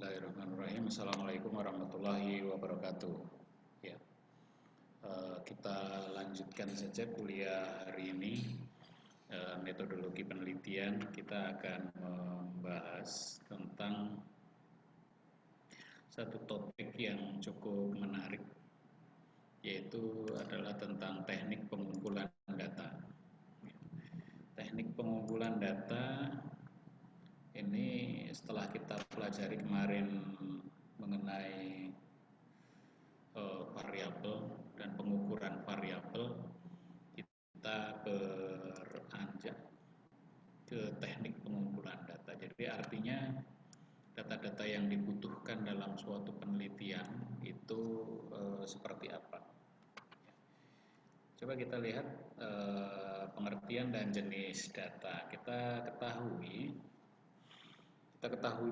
Bismillahirrahmanirrahim. Assalamualaikum warahmatullahi wabarakatuh. Ya, kita lanjutkan saja kuliah hari ini. Metodologi penelitian, kita akan membahas tentang satu topik yang cukup menarik, yaitu adalah tentang teknik pengumpulan data. Teknik pengumpulan data ini setelah kita pelajari kemarin mengenai variabel dan pengukuran variabel, kita beranjak ke teknik pengumpulan data. Jadi artinya data-data yang dibutuhkan dalam suatu penelitian itu seperti apa. Coba kita lihat pengertian dan jenis data. Kita ketahui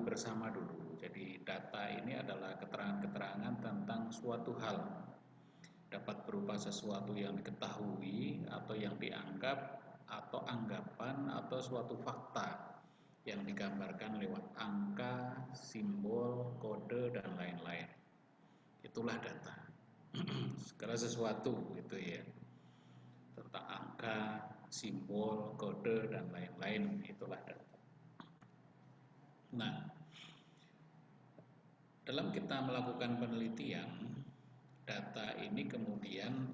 bersama dulu. Jadi data ini adalah keterangan-keterangan tentang suatu hal. Dapat berupa sesuatu yang diketahui atau yang dianggap atau anggapan atau suatu fakta yang digambarkan lewat angka, simbol, kode, dan lain-lain. Itulah data. Segala sesuatu gitu ya. Tentang angka, simbol, kode, dan lain-lain, itulah data. Nah, dalam kita melakukan penelitian, data ini kemudian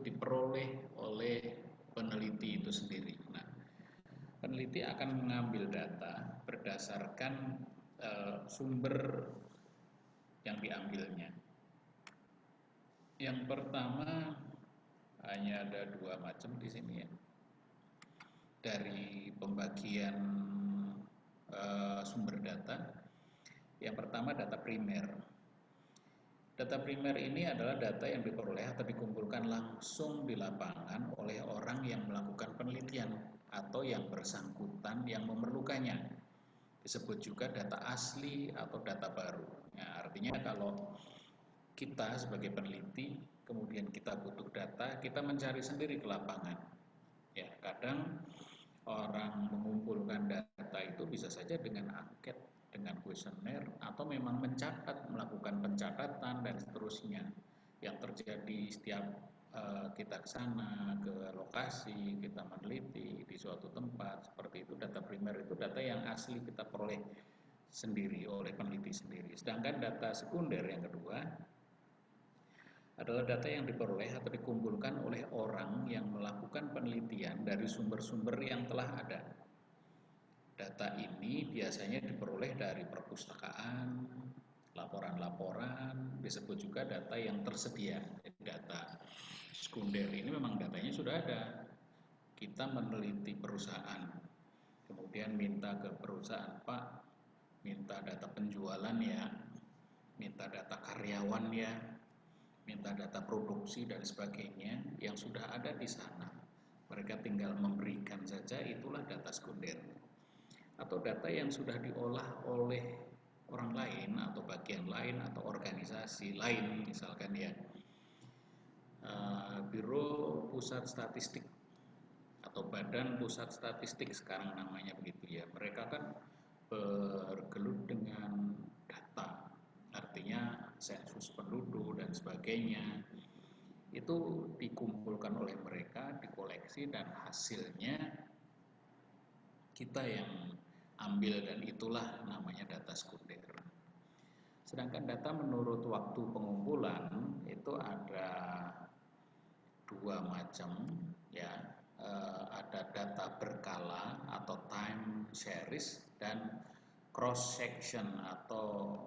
diperoleh oleh peneliti itu sendiri. Nah, peneliti akan mengambil data berdasarkan sumber yang diambilnya. Yang pertama hanya ada dua macam di sini ya. Dari pembagian sumber data, yang pertama data primer. Data primer ini adalah data yang diperoleh atau dikumpulkan langsung di lapangan oleh orang yang melakukan penelitian atau yang bersangkutan yang memerlukannya. Disebut juga data asli atau data baru. Ya, artinya kalau kita sebagai peneliti kemudian kita butuh data, kita mencari sendiri ke lapangan. Ya, kadang orang mengumpulkan data itu bisa saja dengan angket, dengan kuesioner, atau memang mencatat, melakukan pencatatan dan seterusnya. Yang terjadi setiap kita ke sana, ke lokasi, kita meneliti di suatu tempat, seperti itu. Data primer itu data yang asli kita peroleh sendiri oleh peneliti sendiri. Sedangkan data sekunder yang kedua adalah data yang diperoleh atau dikumpulkan oleh orang yang melakukan penelitian dari sumber-sumber yang telah ada. Data ini biasanya diperoleh dari perpustakaan, laporan-laporan, disebut juga data yang tersedia. Data sekunder ini memang datanya sudah ada. Kita meneliti perusahaan, kemudian minta ke perusahaan, Pak, minta data penjualannya, minta data karyawannya, minta data produksi dan sebagainya yang sudah ada di sana. Mereka tinggal memberikan saja, itulah data sekunder. Atau data yang sudah diolah oleh orang lain atau bagian lain atau organisasi lain, misalkan ya Biro Pusat Statistik atau Badan Pusat Statistik sekarang namanya begitu ya. Mereka kan bergelut dengan data, artinya sensus penduduk dan sebagainya, itu dikumpulkan oleh mereka, dikoleksi, dan hasilnya kita yang ambil, dan itulah namanya data sekunder. Sedangkan data menurut waktu pengumpulan itu ada dua macam ya. Ada data berkala atau time series dan cross section atau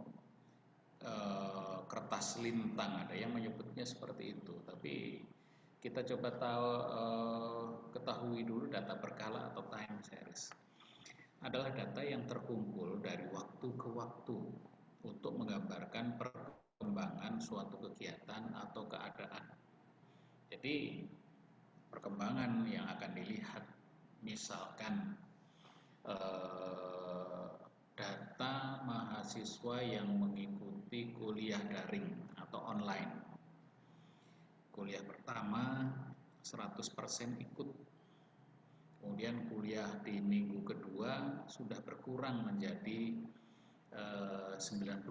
kertas lintang, ada yang menyebutnya seperti itu. Tapi kita coba ketahui dulu data berkala atau time series adalah data yang terkumpul dari waktu ke waktu untuk menggambarkan perkembangan suatu kegiatan atau keadaan. Jadi perkembangan yang akan dilihat, misalkan data mahasiswa yang mengikuti kuliah daring atau online. Kuliah pertama 100% ikut, kemudian kuliah di minggu kedua sudah berkurang menjadi 90%,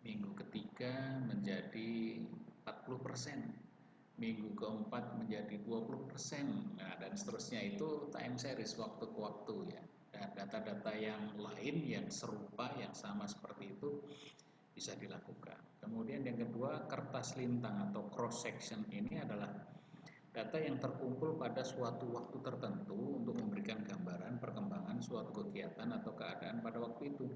minggu ketiga menjadi 40%, minggu keempat menjadi 20%, nah, dan seterusnya. Itu time series, waktu ke waktu ya. Dan data-data yang lain yang serupa, yang sama seperti itu bisa dilakukan. Kemudian yang kedua, kertas lintang atau cross section ini adalah data yang terkumpul pada suatu waktu tertentu untuk memberikan gambaran perkembangan suatu kegiatan atau keadaan pada waktu itu.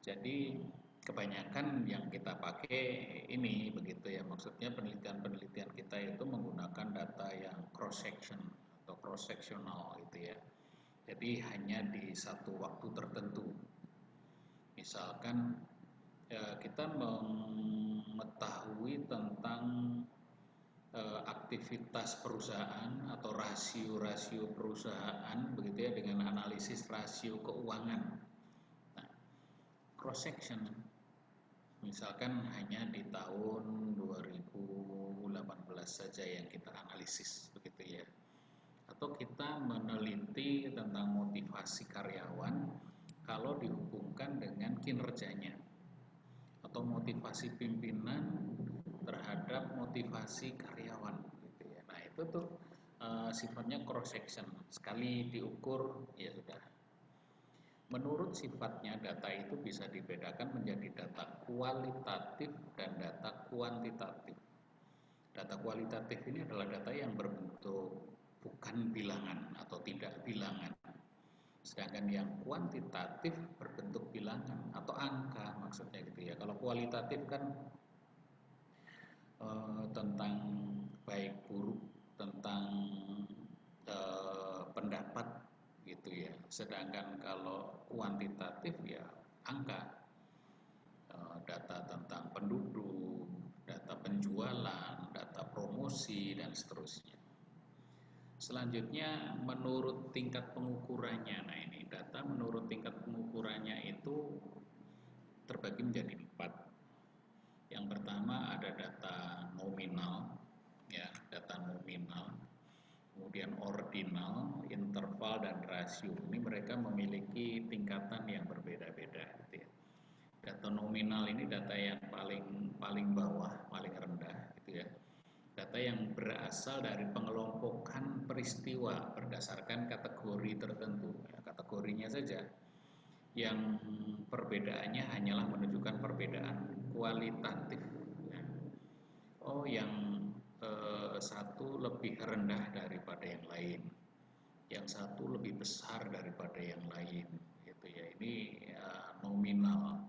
Jadi kebanyakan yang kita pakai ini begitu ya, maksudnya penelitian-penelitian kita itu menggunakan data yang cross section atau cross sectional gitu ya. Jadi hanya di satu waktu tertentu. Misalkan kita mengetahui tentang aktivitas perusahaan atau rasio-rasio perusahaan begitu ya, dengan analisis rasio keuangan. Nah, cross section misalkan hanya di tahun 2018 saja yang kita analisis begitu ya. Atau kita meneliti tentang motivasi karyawan kalau dihubungkan dengan kinerjanya, atau motivasi pimpinan terhadap motivasi karyawan gitu ya. Nah, itu tuh sifatnya cross section. Sekali diukur ya sudah. Menurut sifatnya, data itu bisa dibedakan menjadi data kualitatif dan data kuantitatif. Data kualitatif ini adalah data yang berbentuk bukan bilangan atau tidak bilangan. Sedangkan yang kuantitatif berbentuk bilangan atau angka maksudnya gitu ya. Kalau kualitatif kan tentang baik buruk, tentang pendapat gitu ya. Sedangkan kalau kuantitatif ya angka, data tentang penduduk, data penjualan, data promosi dan seterusnya. Selanjutnya menurut tingkat pengukurannya. Nah, ini data menurut tingkat pengukurannya itu terbagi menjadi 4. Yang pertama ada data nominal, ya, data nominal. Kemudian ordinal, interval, dan rasio. Ini mereka memiliki tingkatan yang berbeda-beda gitu ya. Data nominal ini data yang paling bawah, paling rendah gitu ya. Data yang berasal dari pengelompokan peristiwa berdasarkan kategori tertentu. Ya, kategorinya saja yang perbedaannya hanyalah menunjukkan perbedaan kualitatif. Ya. Oh, yang satu lebih rendah daripada yang lain, yang satu lebih besar daripada yang lain, gitu ya. Ini nominal.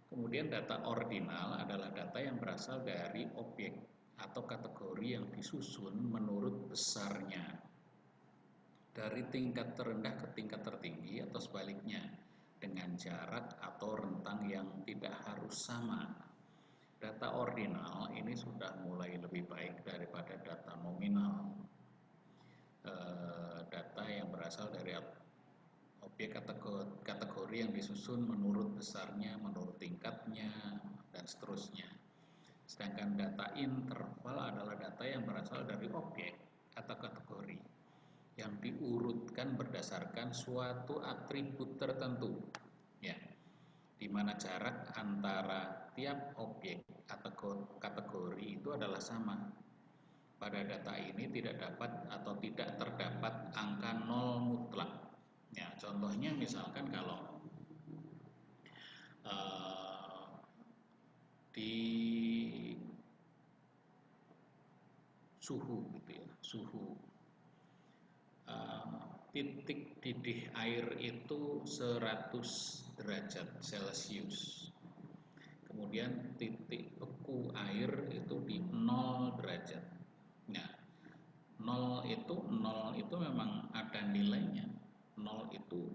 Kemudian data ordinal adalah data yang berasal dari objek atau kategori yang disusun menurut besarnya dari tingkat terendah ke tingkat tertinggi atau sebaliknya dengan jarak atau rentang yang tidak harus sama. Data ordinal ini sudah mulai lebih baik daripada data nominal. Data yang berasal dari objek kategori yang disusun menurut besarnya, menurut tingkatnya, dan seterusnya. Sedangkan data interval adalah data yang berasal dari objek atau kategori yang diurutkan berdasarkan suatu atribut tertentu, ya, di mana jarak antara tiap objek atau kategori itu adalah sama. Pada data ini tidak dapat atau tidak terdapat angka nol mutlak. Ya, contohnya misalkan kalau di suhu gitu ya, suhu titik didih air itu 100 derajat Celcius. Kemudian titik beku air itu di 0 derajat. Nah, 0 itu memang ada nilainya. 0 itu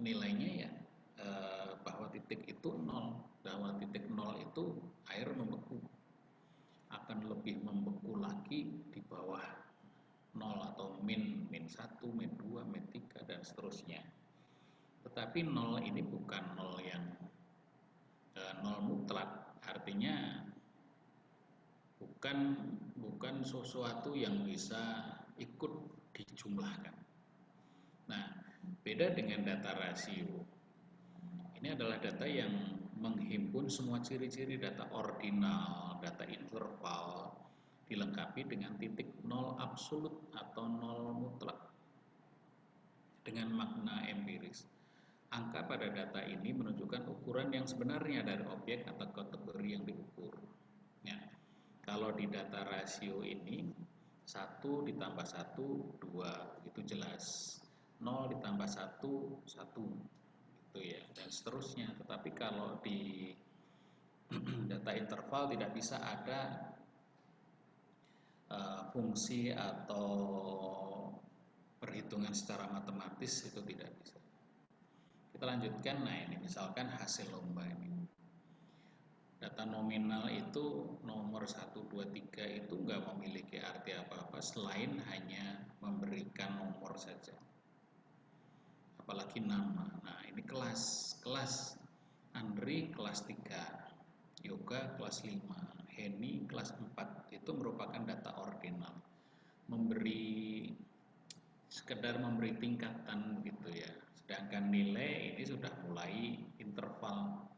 nilainya ya bahwa titik itu 0, bahwa titik 0 itu air membeku. Akan lebih membeku lagi di bawah 0 atau min 1, min 2, min 3 dan seterusnya. Tetapi 0 ini bukan 0 yang 0 mutlak, artinya bukan sesuatu yang bisa ikut dijumlahkan. Nah, Beda dengan data rasio. Ini adalah data yang menghimpun semua ciri-ciri data ordinal, data interval, dilengkapi dengan titik nol absolut atau nol mutlak dengan makna empiris. Angka pada data ini menunjukkan ukuran yang sebenarnya dari objek atau kategori yang diukur. Ya, kalau di data rasio ini 1 ditambah 1, 2, itu jelas. 0 ditambah 1, 1, itu ya, dan seterusnya. Tetapi kalau di data interval tidak bisa ada fungsi atau perhitungan secara matematis, itu tidak bisa. Kita lanjutkan. Nah, ini misalkan hasil lomba ini. Data nominal itu nomor 1, 2, 3 itu nggak memiliki arti apa-apa selain hanya memberikan nomor saja. Apalagi nama. Nah, ini kelas. Andri kelas 3, Yoga kelas 5, Heni kelas 4. Itu merupakan data ordinal. Sekedar memberi tingkatan gitu ya. Sedangkan nilai ini sudah mulai interval,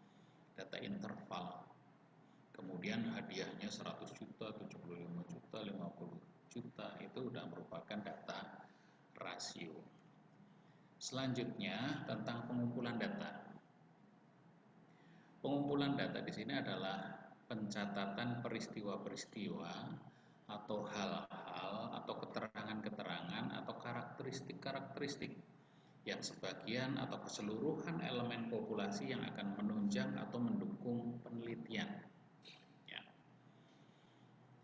data interval. Kemudian hadiahnya 100 juta, 75 juta, 50 juta, itu sudah merupakan data rasio. Selanjutnya tentang pengumpulan data. Pengumpulan data di sini adalah pencatatan peristiwa-peristiwa atau hal-hal atau keterangan-keterangan atau karakteristik-karakteristik yang sebagian atau keseluruhan elemen populasi yang akan menunjang atau mendukung penelitian. Ya.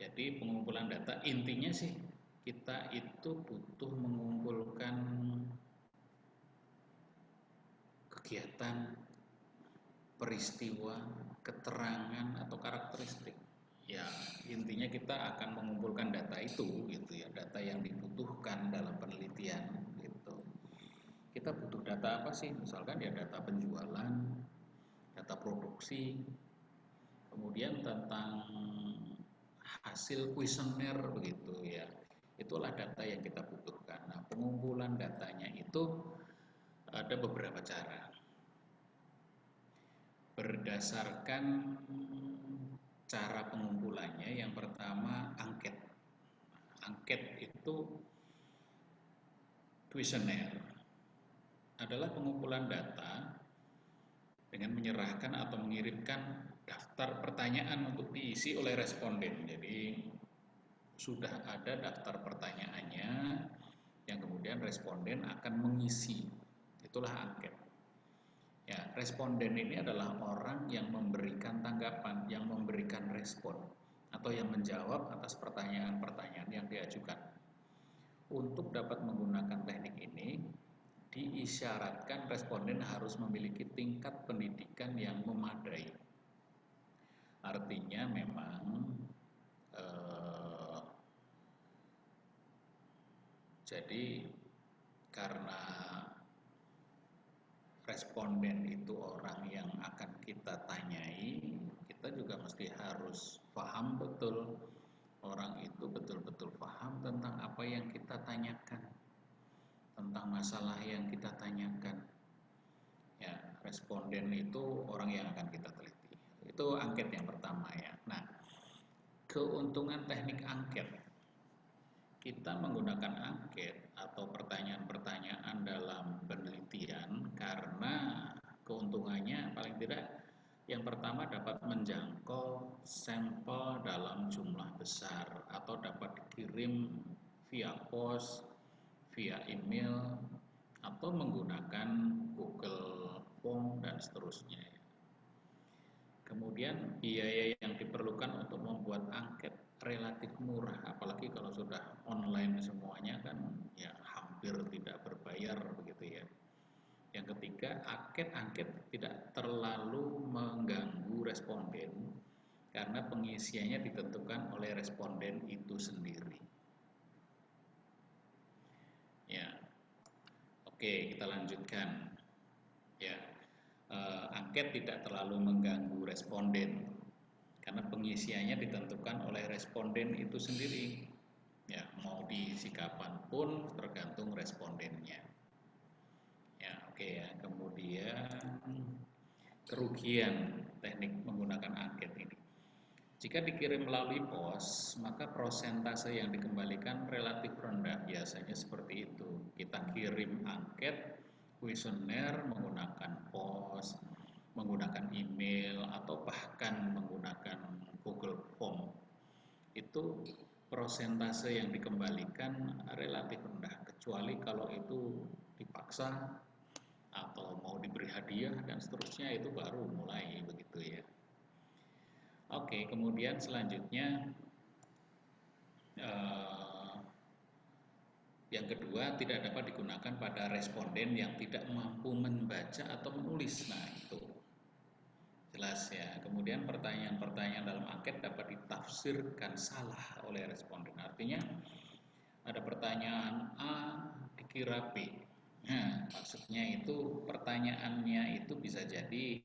Jadi pengumpulan data intinya sih kita itu butuh mengumpulkan kegiatan, peristiwa, keterangan atau karakteristik. Ya, intinya kita akan mengumpulkan data itu gitu ya, data yang dibutuhkan dalam penelitian gitu. Kita butuh data apa sih? Misalkan ya data penjualan, data produksi, kemudian tentang hasil kuesioner begitu ya. Itulah data yang kita butuhkan. Nah, pengumpulan datanya itu ada beberapa cara. Berdasarkan cara pengumpulannya, yang pertama angket. Angket itu kuesioner adalah pengumpulan data dengan menyerahkan atau mengirimkan daftar pertanyaan untuk diisi oleh responden. Jadi sudah ada daftar pertanyaannya yang kemudian responden akan mengisi. Itulah angket. Ya, responden ini adalah orang yang memberikan tanggapan, yang memberikan respon, atau yang menjawab atas pertanyaan-pertanyaan yang diajukan. Untuk dapat menggunakan teknik ini, diisyaratkan responden harus memiliki tingkat pendidikan yang memadai. Artinya memang jadi karena responden itu orang yang akan kita tanyai, kita juga mesti harus paham betul, orang itu betul-betul paham tentang apa yang kita tanyakan, tentang masalah yang kita tanyakan. Ya, responden itu orang yang akan kita teliti. Itu angket yang pertama ya. Nah, keuntungan teknik angket. Kita menggunakan angket atau pertanyaan-pertanyaan dalam penelitian karena keuntungannya paling tidak yang pertama dapat menjangkau sampel dalam jumlah besar atau dapat dikirim via pos, via email, atau menggunakan Google Form dan seterusnya. Kemudian biaya yang diperlukan untuk membuat angket relatif murah, apalagi kalau sudah online semuanya kan ya hampir tidak berbayar begitu ya. Yang ketiga, angket tidak terlalu mengganggu responden karena pengisiannya ditentukan oleh responden itu sendiri. Ya, oke, kita lanjutkan. Ya, angket tidak terlalu mengganggu responden karena pengisiannya ditentukan oleh responden itu sendiri. Ya, mau diisi kapanpun tergantung respondennya. kemudian kerugian teknik menggunakan angket ini. Jika dikirim melalui pos, maka prosentase yang dikembalikan relatif rendah, biasanya seperti itu. Kita kirim angket kuesioner menggunakan pos, menggunakan email, atau bahkan menggunakan Google Form. Itu prosentase yang dikembalikan relatif rendah, kecuali kalau itu dipaksa atau mau diberi hadiah dan seterusnya, itu baru mulai begitu ya. Oke, kemudian selanjutnya yang kedua, tidak dapat digunakan pada responden yang tidak mampu membaca atau menulis. Nah, itu jelas ya. Kemudian pertanyaan-pertanyaan dalam angket dapat ditafsirkan salah oleh responden. Artinya ada pertanyaan A dikira B. Nah, maksudnya itu pertanyaannya itu bisa jadi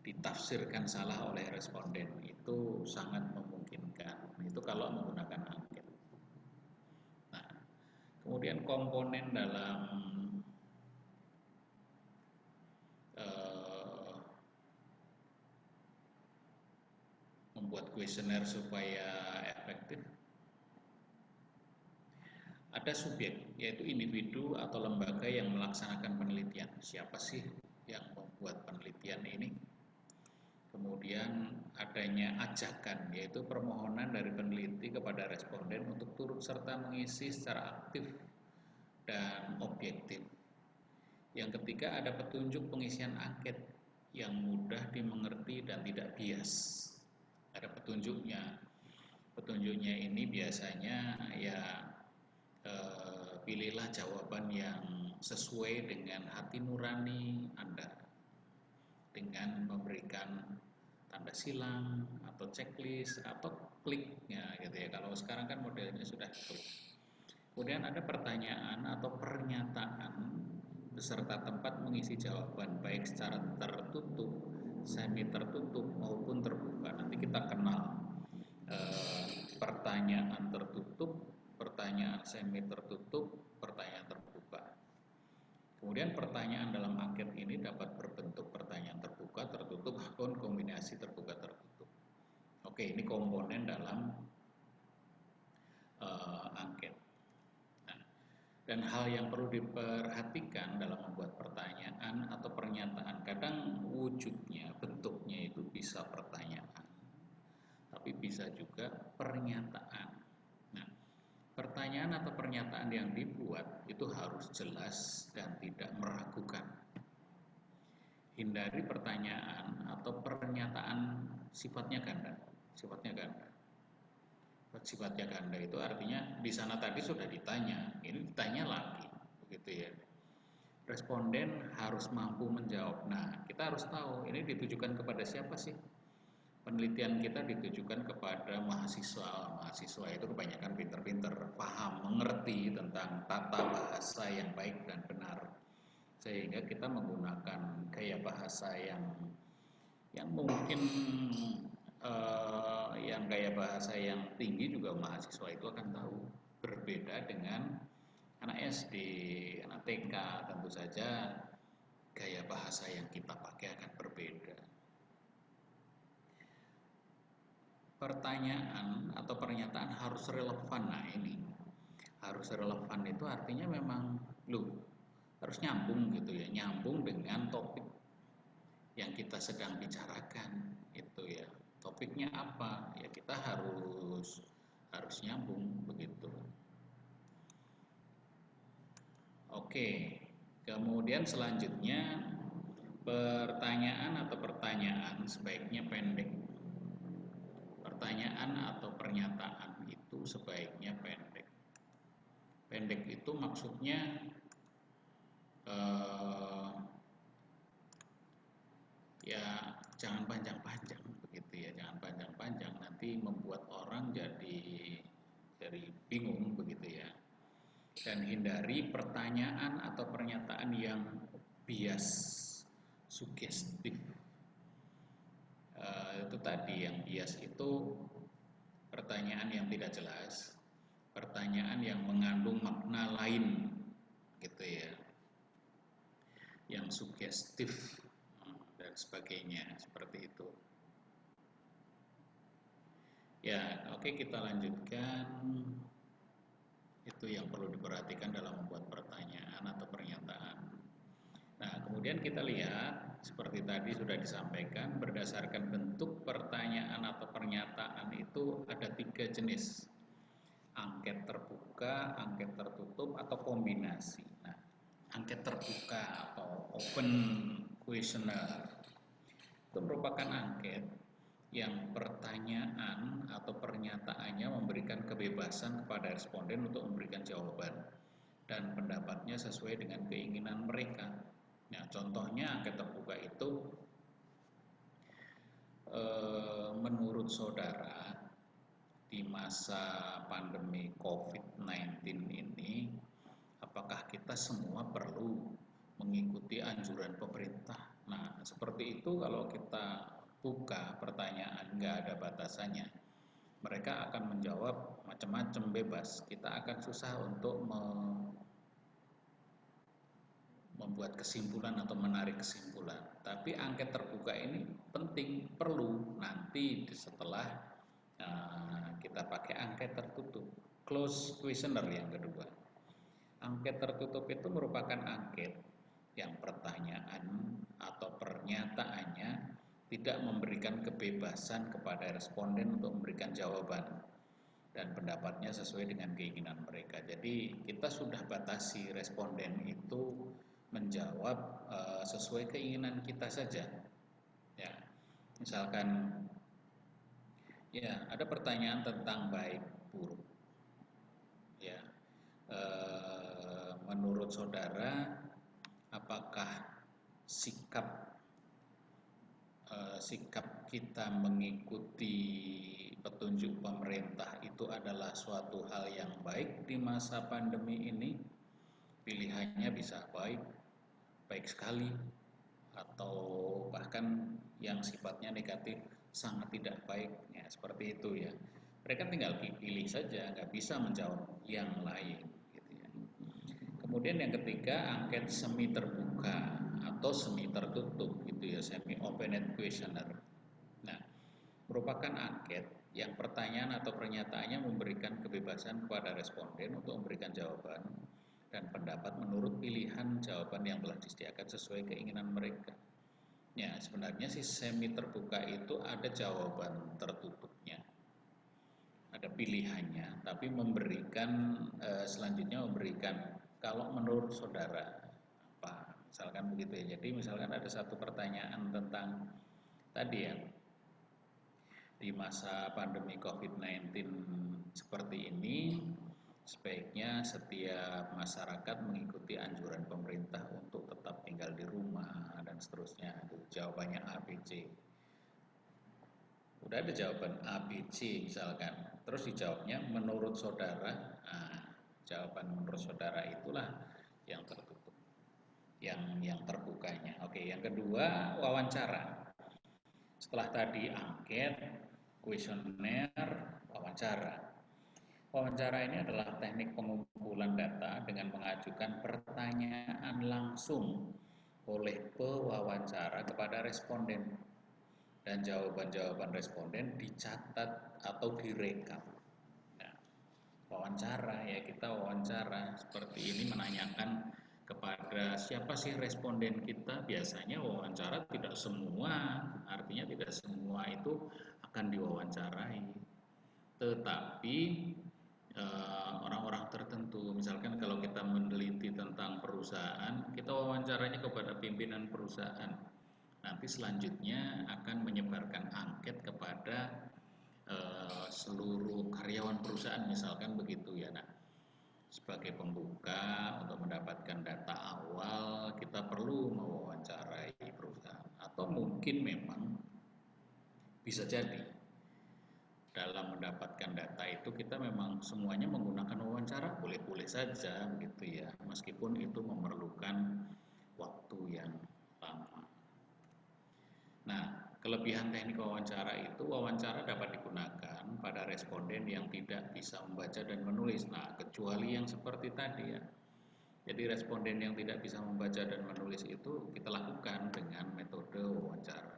ditafsirkan salah oleh responden. Itu sangat memungkinkan. Itu kalau menggunakan angket. Nah, kemudian komponen dalam membuat kuesioner supaya efektif, ada subjek, yaitu individu atau lembaga yang melaksanakan penelitian. Siapa sih yang membuat penelitian ini? Kemudian adanya ajakan, yaitu permohonan dari peneliti kepada responden untuk turut serta mengisi secara aktif dan objektif. Yang ketiga, ada petunjuk pengisian angket yang mudah dimengerti dan tidak bias. Ada petunjuknya. Petunjuknya ini biasanya ya pilihlah jawaban yang sesuai dengan hati nurani Anda, dengan memberikan tanda silang atau checklist atau kliknya gitu ya. Kalau sekarang kan modelnya sudah klik. Kemudian ada pertanyaan atau pernyataan beserta tempat mengisi jawaban baik secara tertutup, semi tertutup maupun terbuka. Nanti kita kenal pertanyaan tertutup, pertanyaan semi tertutup, pertanyaan terbuka. Kemudian pertanyaan dalam angket ini dapat berbentuk pertanyaan terbuka, tertutup, ataupun kombinasi terbuka tertutup. Oke, ini komponen dalam angket. Nah, dan hal yang perlu diperhatikan dalam membuat pertanyaan atau pernyataan, kadang wujudnya, bentuknya itu bisa pertanyaan, tapi bisa juga pernyataan. Nah, pertanyaan atau pernyataan yang dibuat itu harus jelas dan tidak meragukan. Hindari pertanyaan atau pernyataan sifatnya ganda. Sifatnya ganda itu artinya di sana tadi sudah ditanya, ini ditanya lagi, begitu ya. Responden harus mampu menjawab. Nah, kita harus tahu ini ditujukan kepada siapa sih? Penelitian kita ditujukan kepada mahasiswa. Mahasiswa itu kebanyakan pinter-pinter, paham, mengerti tentang tata bahasa yang baik dan benar. Sehingga kita menggunakan gaya bahasa yang mungkin yang gaya bahasa yang tinggi juga mahasiswa itu akan tahu. Berbeda dengan anak SD, anak TK, tentu saja gaya bahasa yang kita pakai akan berbeda. Pertanyaan atau pernyataan harus relevan. Nah, ini harus relevan itu artinya memang harus nyambung gitu ya, nyambung dengan topik yang kita sedang bicarakan itu ya. Topiknya apa? Ya kita harus nyambung begitu. Oke. Kemudian selanjutnya pertanyaan atau pertanyaan sebaiknya pendek. Pertanyaan atau pernyataan itu sebaiknya pendek. Pendek itu maksudnya ya jangan panjang-panjang begitu ya, jangan panjang-panjang, nanti membuat orang jadi bingung begitu ya. Dan hindari pertanyaan atau pernyataan yang bias, sugestif. Itu tadi yang bias itu pertanyaan yang tidak jelas, pertanyaan yang mengandung makna lain gitu ya. yang sugestif dan sebagainya, seperti itu. Ya, oke, kita lanjutkan. Itu yang perlu diperhatikan dalam membuat pertanyaan atau pernyataan. Nah, kemudian kita lihat seperti tadi sudah disampaikan, berdasarkan bentuk pertanyaan atau pernyataan itu ada 3 jenis. Angket terbuka, angket tertutup, atau kombinasi. Nah, angket terbuka atau open questionnaire itu merupakan angket yang pertanyaan atau pernyataannya memberikan kebebasan kepada responden untuk memberikan jawaban dan pendapatnya sesuai dengan keinginan mereka. Nah, contohnya angket terbuka itu menurut saudara di masa pandemi COVID-19 ini, apakah kita semua perlu mengikuti anjuran pemerintah? Nah, seperti itu kalau kita buka pertanyaan, nggak ada batasannya. Mereka akan menjawab macam-macam bebas. Kita akan susah untuk membuat kesimpulan atau menarik kesimpulan. Tapi angket terbuka ini penting, perlu nanti setelah kita pakai angket tertutup, close questionnaire yang kedua. Angket tertutup itu merupakan angket yang pertanyaan atau pernyataannya tidak memberikan kebebasan kepada responden untuk memberikan jawaban dan pendapatnya sesuai dengan keinginan mereka. Jadi kita sudah batasi responden itu menjawab sesuai keinginan kita saja. Ya, misalkan ya, ada pertanyaan tentang baik buruk. Ya, menurut saudara, apakah sikap kita mengikuti petunjuk pemerintah itu adalah suatu hal yang baik di masa pandemi ini? Pilihannya bisa baik, baik sekali, atau bahkan yang sifatnya negatif, sangat tidak baik, ya seperti itu ya. Mereka tinggal pilih saja, nggak bisa menjawab yang lain gitu ya. Kemudian yang ketiga, angket semi terbuka atau semi tertutup gitu ya, semi open-ended questionnaire. Nah, merupakan angket yang pertanyaan atau pernyataannya memberikan kebebasan kepada responden untuk memberikan jawaban dan pendapat menurut pilihan jawaban yang telah disediakan sesuai keinginan mereka. Ya, sebenarnya sih semi terbuka itu ada jawaban tertutupnya, ada pilihannya, tapi memberikan selanjutnya memberikan kalau menurut saudara apa, misalkan begitu ya. Jadi misalkan ada satu pertanyaan tentang tadi ya, di masa pandemi COVID-19 seperti ini, sebaiknya setiap masyarakat mengikuti anjuran pemerintah untuk tetap tinggal di rumah dan seterusnya. Jawabannya A, B, C. Udah ada jawaban A, B, C misalkan. Terus dijawabnya menurut saudara. Nah, jawaban menurut saudara itulah yang tertutup, yang terbukanya. Oke, yang kedua wawancara. Setelah tadi angket, kuesioner, wawancara. Wawancara ini adalah teknik pengumpulan data dengan mengajukan pertanyaan langsung oleh pewawancara kepada responden dan jawaban-jawaban responden dicatat atau direkam. Nah, wawancara ya, kita wawancara seperti ini menanyakan kepada siapa sih responden kita. Biasanya wawancara tidak semua, artinya tidak semua itu akan diwawancarai, tetapi orang-orang tertentu. Misalkan kalau kita meneliti tentang perusahaan, kita wawancaranya kepada pimpinan perusahaan. Nanti selanjutnya akan menyebarkan angket kepada seluruh karyawan perusahaan, misalkan begitu ya. Nah, sebagai pembuka untuk mendapatkan data awal, kita perlu mewawancarai perusahaan, atau mungkin memang bisa jadi dalam mendapatkan data itu kita memang semuanya menggunakan wawancara, boleh-boleh saja gitu ya, meskipun itu memerlukan waktu yang lama. Nah, kelebihan teknik wawancara itu, wawancara dapat digunakan pada responden yang tidak bisa membaca dan menulis. Nah, kecuali yang seperti tadi ya, Jadi responden yang tidak bisa membaca dan menulis itu kita lakukan dengan metode wawancara.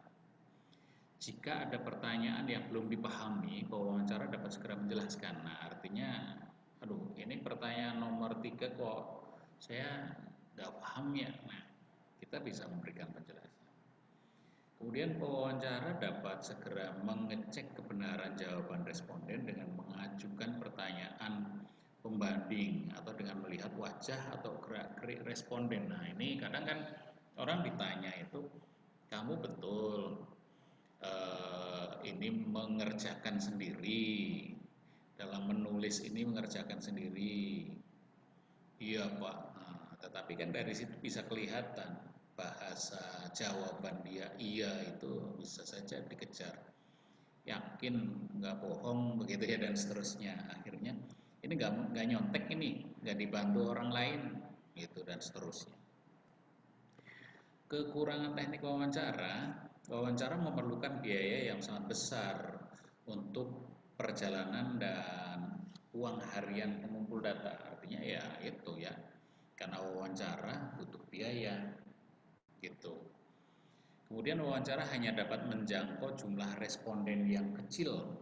Jika ada pertanyaan yang belum dipahami, pewawancara dapat segera menjelaskan. Nah, artinya, aduh, ini pertanyaan nomor 3 kok saya nggak paham ya. Nah, kita bisa memberikan penjelasan. Kemudian pewawancara dapat segera mengecek kebenaran jawaban responden dengan mengajukan pertanyaan pembanding atau dengan melihat wajah atau gerak-gerik responden. Nah, ini kadang kan orang ditanya itu, kamu betul ini mengerjakan sendiri, dalam menulis ini mengerjakan sendiri. Iya Pak. Nah, tetapi kan dari situ bisa kelihatan bahasa jawaban dia iya itu bisa saja dikejar. Yakin nggak bohong begitu ya dan seterusnya. Akhirnya ini nggak nyontek ini, nggak dibantu orang lain gitu dan seterusnya. Kekurangan teknik wawancara, wawancara memerlukan biaya yang sangat besar untuk perjalanan dan uang harian pengumpul data. Artinya ya itu ya, karena wawancara butuh biaya gitu. Kemudian wawancara hanya dapat menjangkau jumlah responden yang kecil.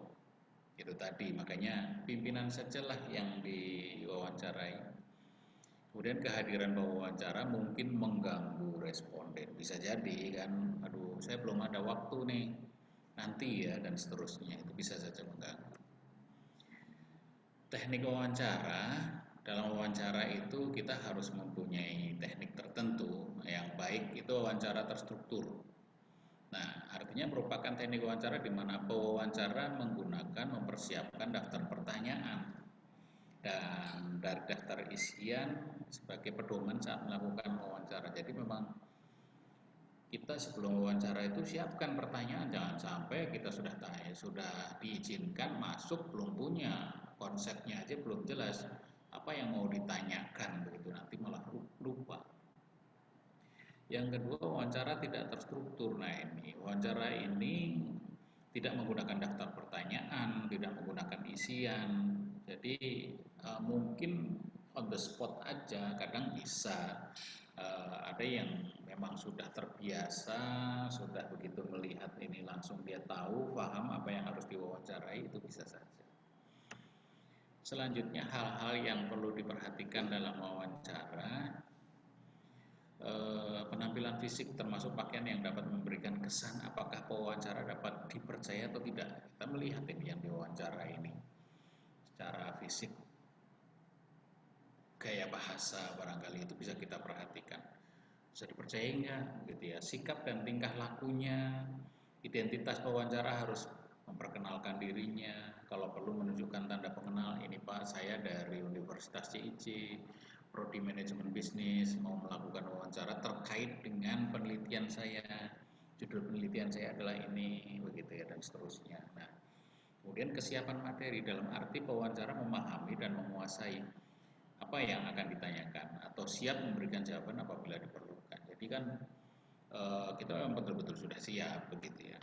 Itu tadi, makanya pimpinan sajalah yang diwawancarai. Kemudian kehadiran pewawancara mungkin mengganggu responden. Bisa jadi kan, aduh saya belum ada waktu nih, nanti ya dan seterusnya. Itu bisa saja mengganggu. Teknik wawancara, dalam wawancara itu kita harus mempunyai teknik tertentu. Yang baik itu wawancara terstruktur. Nah, artinya merupakan teknik wawancara di mana pewawancara menggunakan mempersiapkan daftar pertanyaan dan dari daftar isian sebagai pedoman saat melakukan wawancara. Jadi memang kita sebelum wawancara itu siapkan pertanyaan, jangan sampai kita sudah tanya, sudah diizinkan masuk belum punya konsepnya aja belum jelas apa yang mau ditanyakan begitu, nanti malah lupa. Yang kedua, wawancara tidak terstruktur. Nah, ini wawancara ini tidak menggunakan daftar pertanyaan, tidak menggunakan isian. Jadi mungkin on the spot aja, kadang bisa. Ada yang memang sudah terbiasa, sudah begitu melihat ini langsung dia tahu, paham apa yang harus diwawancarai, itu bisa saja. Selanjutnya hal-hal yang perlu diperhatikan dalam wawancara, penampilan fisik termasuk pakaian yang dapat memberikan kesan apakah pewawancara dapat dipercaya atau tidak. Kita melihat ini yang diwawancara ini secara fisik, gaya bahasa barangkali itu bisa kita perhatikan, bisa dipercaya nggak gitu ya. Sikap dan tingkah lakunya, identitas pewawancara harus memperkenalkan dirinya, kalau perlu menunjukkan tanda pengenal, ini Pak saya dari Universitas CIC, Prodi Manajemen Bisnis, mau melakukan wawancara terkait dengan penelitian saya, judul penelitian saya adalah ini, begitu ya dan seterusnya. Nah, kemudian kesiapan materi dalam arti pewawancara memahami dan menguasai apa yang akan ditanyakan atau siap memberikan jawaban apabila diperlukan. Jadi kan kita memang betul-betul sudah siap begitu ya.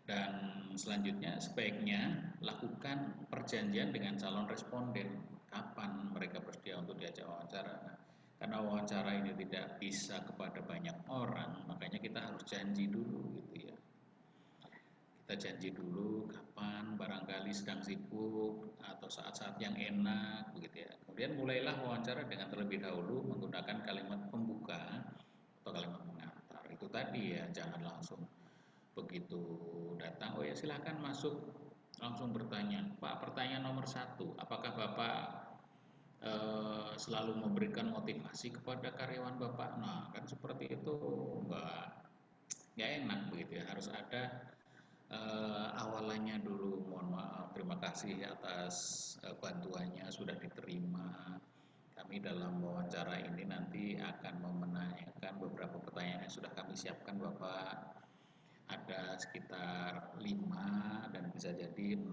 Dan selanjutnya sebaiknya lakukan perjanjian dengan calon responden kapan mereka bersedia untuk diajak wawancara. Nah, karena wawancara ini tidak bisa kepada banyak orang, makanya kita harus janji dulu gitu ya. Kita janji dulu kapan, barangkali sedang sibuk atau saat-saat yang enak begitu ya. Kemudian mulailah wawancara dengan terlebih dahulu menggunakan kalimat pembuka atau kalimat pengantar. Itu tadi ya, jangan langsung begitu datang, oh ya silahkan masuk, langsung bertanya, Pak pertanyaan nomor 1, apakah Bapak selalu memberikan motivasi kepada karyawan Bapak? Nah kan seperti itu nggak enak begitu ya, harus ada awalannya dulu, mohon maaf, terima kasih atas bantuannya sudah diterima. Kami dalam wawancara ini nanti akan menanyakan beberapa pertanyaan yang sudah kami siapkan Bapak. Ada sekitar 5 dan bisa jadi 6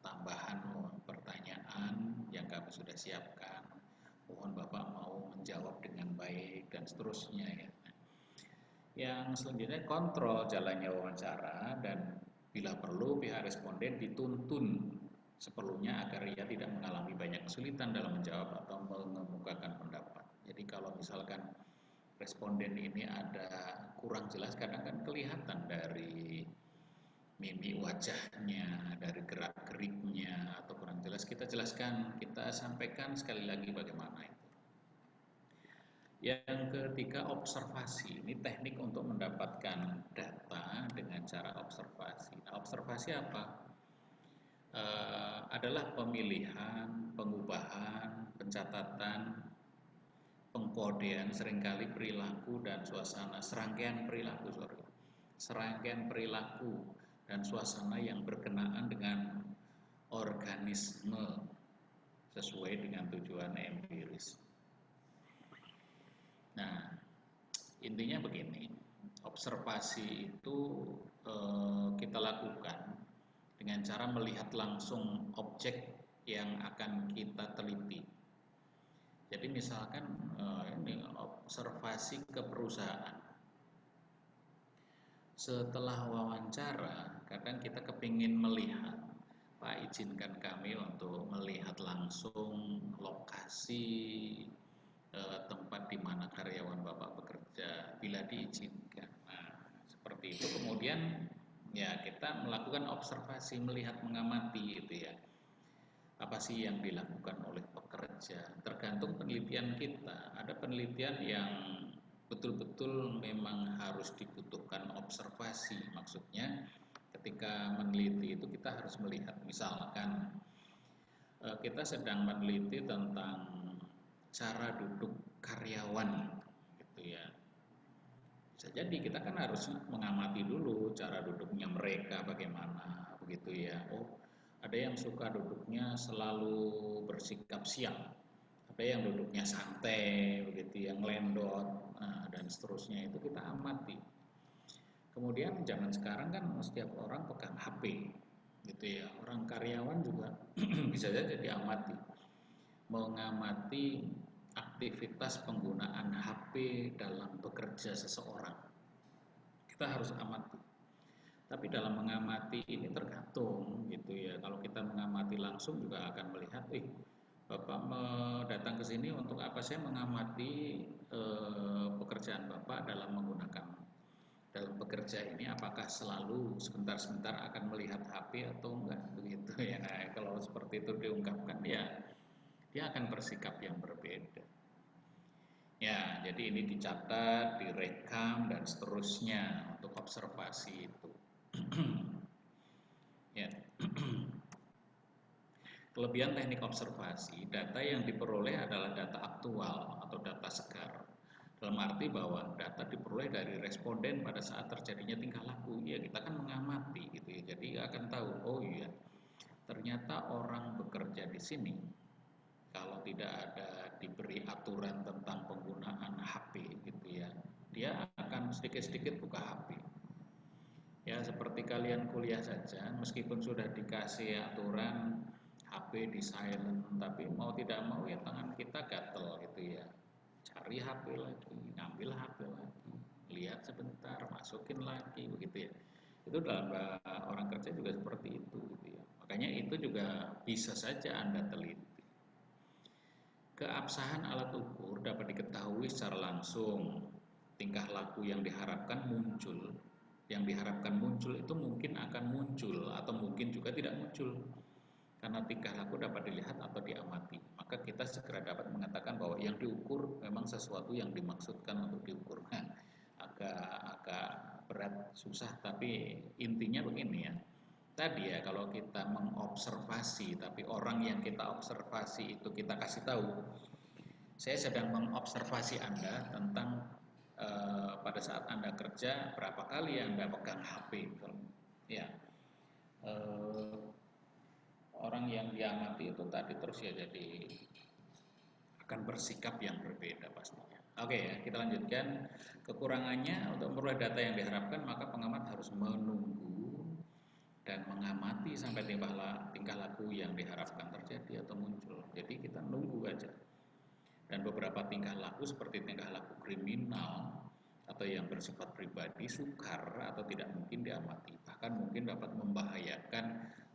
tambahan pertanyaan yang kami sudah siapkan. Mohon Bapak mau menjawab dengan baik dan seterusnya ya. Yang selanjutnya kontrol jalannya wawancara dan bila perlu pihak responden dituntun seperlunya agar ia tidak mengalami banyak kesulitan dalam menjawab atau mengemukakan pendapat. Jadi kalau misalkan responden ini ada kurang jelas, kadang kan kelihatan dari mimik wajahnya, dari gerak-geriknya, atau kurang jelas kita jelaskan, kita sampaikan sekali lagi bagaimana itu. Yang ketiga, observasi. Ini teknik untuk mendapatkan data dengan cara observasi. Nah, observasi apa? Adalah pemilihan, pengubahan, pencatatan, pengkodean seringkali perilaku dan suasana, serangkaian perilaku dan suasana yang berkenaan dengan organisme sesuai dengan tujuan empiris. Nah, intinya begini, observasi itu kita lakukan dengan cara melihat langsung objek yang akan kita teliti. Jadi misalkan ini observasi ke perusahaan. Setelah wawancara, kadang kita kepingin melihat, Pak, izinkan kami untuk melihat langsung lokasi tempat di mana karyawan Bapak bekerja, bila diizinkan. Nah, seperti itu. Kemudian ya kita melakukan observasi, melihat, mengamati itu ya. Apa sih yang dilakukan oleh pekerja? Tergantung penelitian kita. Ada penelitian yang betul-betul memang harus dibutuhkan observasi. Maksudnya ketika meneliti itu kita harus melihat, misalkan kita sedang meneliti tentang cara duduk karyawan gitu ya. Bisa jadi kita kan harus mengamati dulu cara duduknya mereka bagaimana begitu ya. Oh, ada yang suka duduknya selalu bersikap siap, ada yang duduknya santai begitu ya, ngelendot, nah, dan seterusnya itu kita amati. Kemudian zaman sekarang kan setiap orang pegang HP gitu ya, orang karyawan juga bisa saja diamati, mengamati aktivitas penggunaan HP dalam bekerja seseorang. Kita harus amati. Tapi dalam mengamati ini tergantung gitu ya. Kalau kita mengamati langsung juga akan melihat, Bapak datang ke sini untuk apa? Saya mengamati pekerjaan Bapak dalam bekerja ini, apakah selalu sebentar-sebentar akan melihat HP atau enggak begitu ya. Nah, kalau seperti itu diungkapkan ya dia akan bersikap yang berbeda. Ya, jadi ini dicatat, direkam dan seterusnya untuk observasi itu. Ya. Kelebihan teknik observasi, data yang diperoleh adalah data aktual atau data segar. Dalam arti bahwa data diperoleh dari responden pada saat terjadinya tingkah laku. Ya, kita kan mengamati gitu ya. Jadi akan tahu, oh iya, ternyata orang bekerja di sini kalau tidak ada diberi aturan tentang penggunaan HP gitu ya, dia akan sedikit-sedikit buka HP. Ya seperti kalian kuliah saja, meskipun sudah dikasih aturan HP di silent, tapi mau tidak mau ya tangan kita gatel gitu ya. Cari HP lagi, ngambil HP lagi, lihat sebentar, masukin lagi begitu ya. Itu dalam orang kerja juga seperti itu gitu ya. Makanya itu juga bisa saja Anda teliti. Keabsahan alat ukur dapat diketahui secara langsung. Tingkah laku yang diharapkan muncul. Yang diharapkan muncul itu mungkin akan muncul atau mungkin juga tidak muncul. Karena tingkah laku dapat dilihat atau diamati. Maka kita segera dapat mengatakan bahwa yang diukur memang sesuatu yang dimaksudkan untuk diukur. Nah, agak berat, susah, tapi intinya begini ya. Tadi ya, kalau kita mengobservasi, tapi orang yang kita observasi itu kita kasih tahu, saya sedang mengobservasi Anda tentang pada saat Anda kerja, berapa kali Anda pegang HP. Ya, orang yang diamati itu tadi terus ya jadi akan bersikap yang berbeda pastinya. Oke ya, kita lanjutkan. Kekurangannya untuk memperoleh data yang diharapkan, maka pengamat harus menunggu dan mengamati sampai tingkah laku yang diharapkan terjadi atau muncul. Jadi kita nunggu aja. Dan beberapa tingkah laku seperti tingkah laku kriminal atau yang bersifat pribadi sukar atau tidak mungkin diamati. Bahkan mungkin dapat membahayakan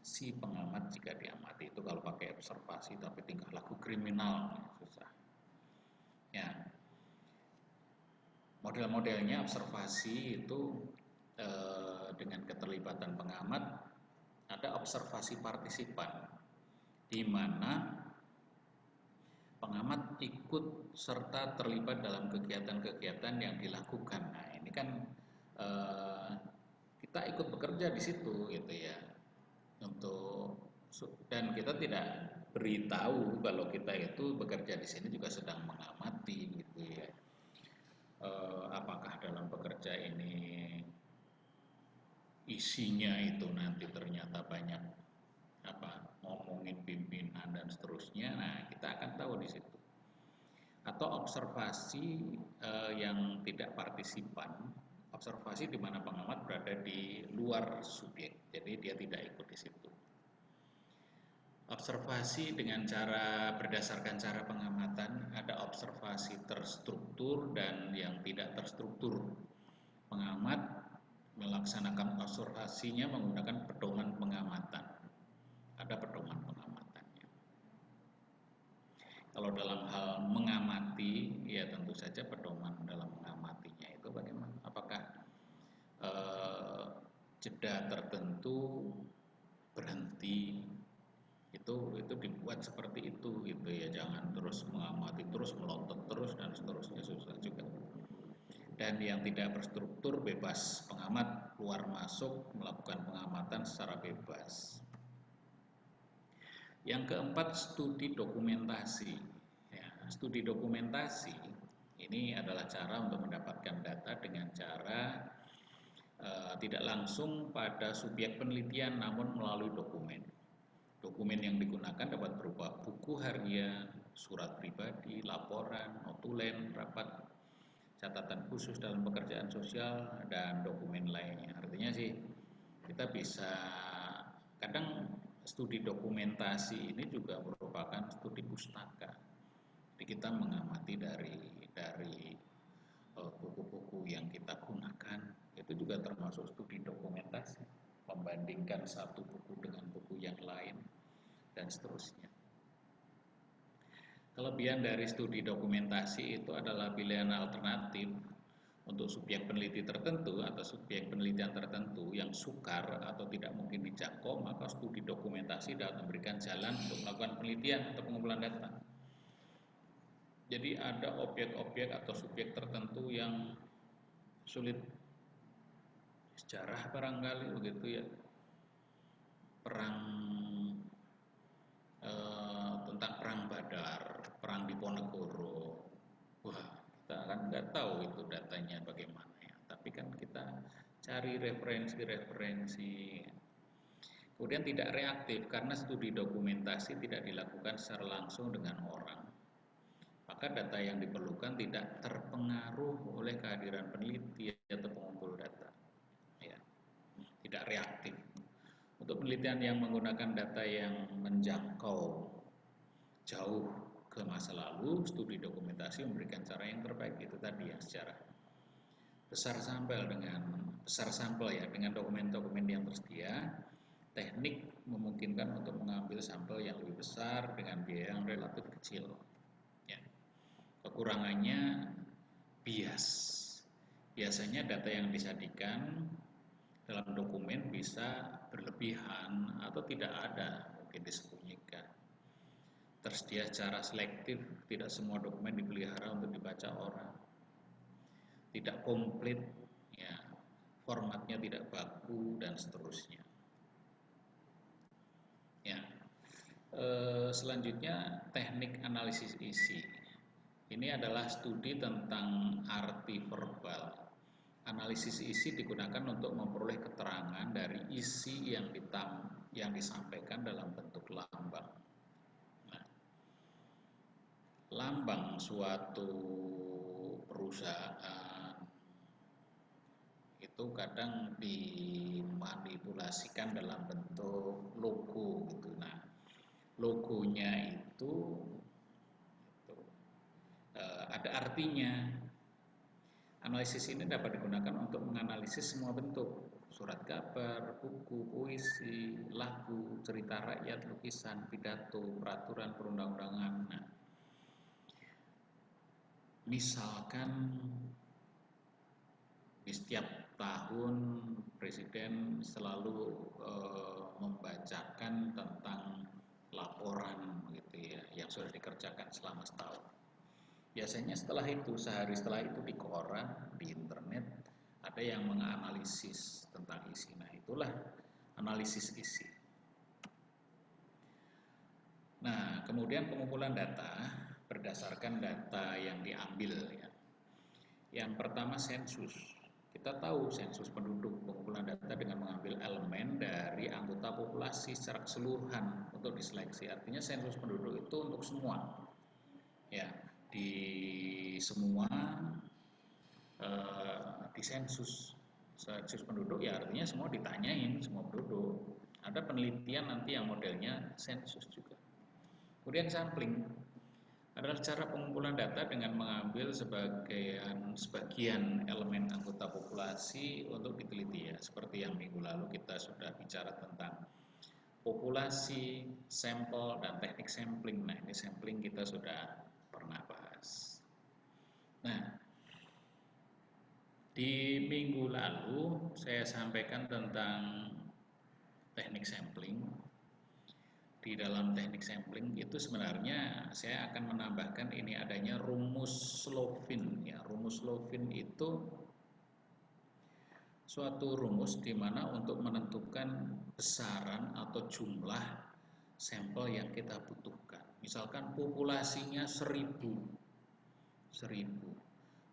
si pengamat jika diamati. Itu kalau pakai observasi, tapi tingkah laku kriminal susah. Ya, model-modelnya observasi itu dengan keterlibatan pengamat, ada observasi partisipan, di mana pengamat ikut serta terlibat dalam kegiatan-kegiatan yang dilakukan. Nah, ini kan kita ikut bekerja di situ, gitu ya. Dan kita tidak beritahu kalau kita itu bekerja di sini juga sedang mengamati, gitu ya. Apakah dalam bekerja ini isinya itu nanti ternyata banyak ngomongin pimpinan dan seterusnya. Nah, kita akan tahu di situ. Atau observasi yang tidak partisipan, observasi di mana pengamat berada di luar subjek, jadi dia tidak ikut di situ. Observasi dengan cara berdasarkan cara pengamatan, ada observasi terstruktur dan yang tidak terstruktur. Pengamat melaksanakan observasinya menggunakan pedoman pengamatan. Ada pedoman pengamatannya. Kalau dalam hal mengamati, ya tentu saja pedoman dalam mengamatinya itu bagaimana? Apakah jeda tertentu berhenti? Itu dibuat seperti itu, gitu ya. Jangan terus mengamati, terus melontot terus dan seterusnya, susah juga. Dan yang tidak berstruktur bebas, pengamat keluar masuk melakukan pengamatan secara bebas. Yang keempat, studi dokumentasi. Ya, studi dokumentasi ini adalah cara untuk mendapatkan data dengan cara tidak langsung pada subjek penelitian, namun melalui dokumen. Dokumen yang digunakan dapat berupa buku harian, surat pribadi, laporan, notulen, rapat, catatan khusus dalam pekerjaan sosial, dan dokumen lainnya. Artinya sih kita bisa, kadang studi dokumentasi ini juga merupakan studi pustaka. Jadi kita mengamati dari buku-buku yang kita gunakan, itu juga termasuk studi dokumentasi. Membandingkan satu buku dengan buku yang lain dan seterusnya. Kelebihan dari studi dokumentasi itu adalah pilihan alternatif untuk subjek peneliti tertentu atau subjek penelitian tertentu yang sukar atau tidak mungkin dijangkau, maka studi dokumentasi dapat memberikan jalan untuk melakukan penelitian atau pengumpulan data. Jadi ada objek-objek atau subjek tertentu yang sulit, sejarah barangkali begitu ya, tentang perang Badar, perang Diponegoro. Wah, kita kan nggak tahu itu datanya bagaimana ya. Tapi kan kita cari referensi. Kemudian tidak reaktif karena studi dokumentasi tidak dilakukan secara langsung dengan orang. Maka data yang diperlukan tidak terpengaruh oleh kehadiran peneliti atau pengumpul data. Ya, tidak reaktif. Untuk penelitian yang menggunakan data yang menjangkau jauh ke masa lalu, studi dokumentasi memberikan cara yang terbaik. Itu tadi yang secara besar sampel ya, dengan dokumen-dokumen yang tersedia, teknik memungkinkan untuk mengambil sampel yang lebih besar dengan biaya yang relatif kecil. Ya. Kekurangannya bias. Biasanya data yang disajikan dalam dokumen bisa berlebihan atau tidak ada, mungkin disembunyikan. Tersedia secara selektif, tidak semua dokumen dipelihara untuk dibaca orang. Tidak komplit, ya, formatnya tidak baku dan seterusnya. Ya, selanjutnya teknik analisis isi. Ini adalah studi tentang arti verbal. Analisis isi digunakan untuk memperoleh keterangan dari isi yang disampaikan dalam bentuk lambang. Nah, lambang suatu perusahaan itu kadang dimanipulasikan dalam bentuk logo gitu. Nah, logonya itu ada artinya. Analisis ini dapat digunakan untuk menganalisis semua bentuk surat kabar, buku, puisi, lagu, cerita rakyat, lukisan, pidato, peraturan perundang-undangan. Nah, misalkan di setiap tahun Presiden selalu membacakan tentang laporan gitu ya yang sudah dikerjakan selama setahun. Biasanya setelah itu, sehari setelah itu di koran, di internet, ada yang menganalisis tentang isi. Nah, itulah analisis isi. Nah, kemudian pengumpulan data berdasarkan data yang diambil ya. Yang pertama sensus. Kita tahu sensus penduduk, pengumpulan data dengan mengambil elemen dari anggota populasi secara keseluruhan untuk diseleksi. Artinya sensus penduduk itu untuk semua. Ya, di semua di sensus penduduk ya artinya semua ditanyain, semua penduduk. Ada penelitian nanti yang modelnya sensus juga. Kemudian sampling adalah cara pengumpulan data dengan mengambil sebagian elemen anggota populasi untuk diteliti ya. Seperti yang minggu lalu kita sudah bicara tentang populasi, sampel, dan teknik sampling. Nah, ini sampling kita sudah pernah bahas. Nah, di minggu lalu saya sampaikan tentang teknik sampling. Di dalam teknik sampling itu sebenarnya saya akan menambahkan ini adanya rumus Slovin ya. Rumus Slovin itu suatu rumus di mana untuk menentukan besaran atau jumlah sampel yang kita butuhkan. Misalkan populasinya 1000.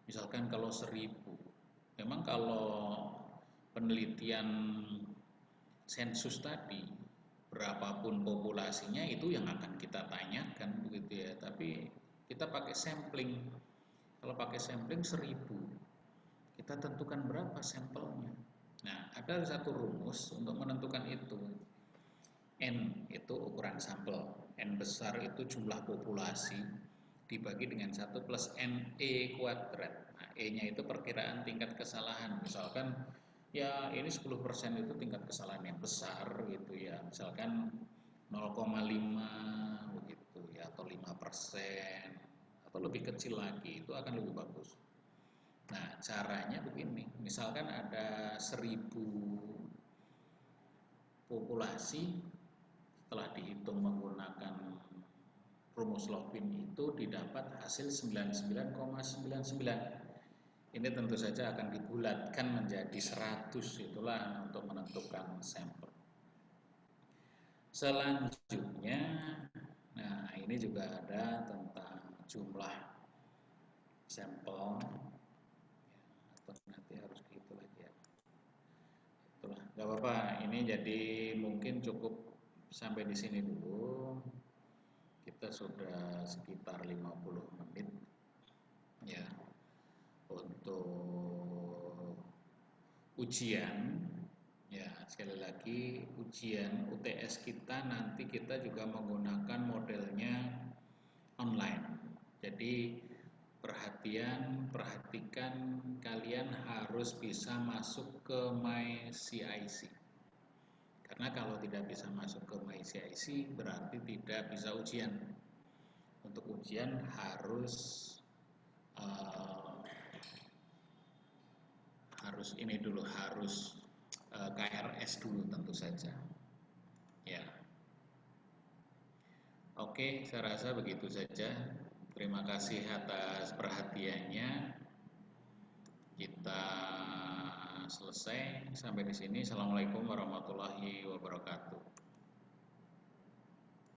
Misalkan kalau 1000. Memang kalau penelitian sensus tadi berapapun populasinya itu yang akan kita tanyakan begitu ya, tapi kita pakai sampling. Kalau pakai sampling 1000, kita tentukan berapa sampelnya. Nah, ada satu rumus untuk menentukan itu. N itu ukuran sampel, N besar itu jumlah populasi dibagi dengan 1 plus NE kuadrat. Nah, E-nya itu perkiraan tingkat kesalahan. Misalkan ya ini 10% itu tingkat kesalahan yang besar gitu ya, misalkan 0,5 begitu ya, atau 5% atau lebih kecil lagi itu akan lebih bagus. Nah, caranya begini, misalkan ada 1000 populasi, setelah dihitung menggunakan rumus Slovin itu didapat hasil 99,99. Ini tentu saja akan dibulatkan menjadi 100, itulah untuk menentukan sampel. Selanjutnya, nah ini juga ada tentang jumlah sampel. Atau nanti harus gitu lagi ya. Itulah, nggak apa-apa. Ini jadi mungkin cukup sampai di sini dulu. Kita sudah sekitar 50 menit ya. Untuk ujian ya, sekali lagi ujian UTS kita nanti kita juga menggunakan modelnya online. Jadi perhatikan kalian harus bisa masuk ke MyCIC. Karena kalau tidak bisa masuk ke MyCIC berarti tidak bisa ujian. Untuk ujian harus ini dulu, harus KRS dulu tentu saja ya. Oke, saya rasa begitu saja. Terima kasih atas perhatiannya. Kita selesai sampai di sini. Assalamualaikum warahmatullahi wabarakatuh.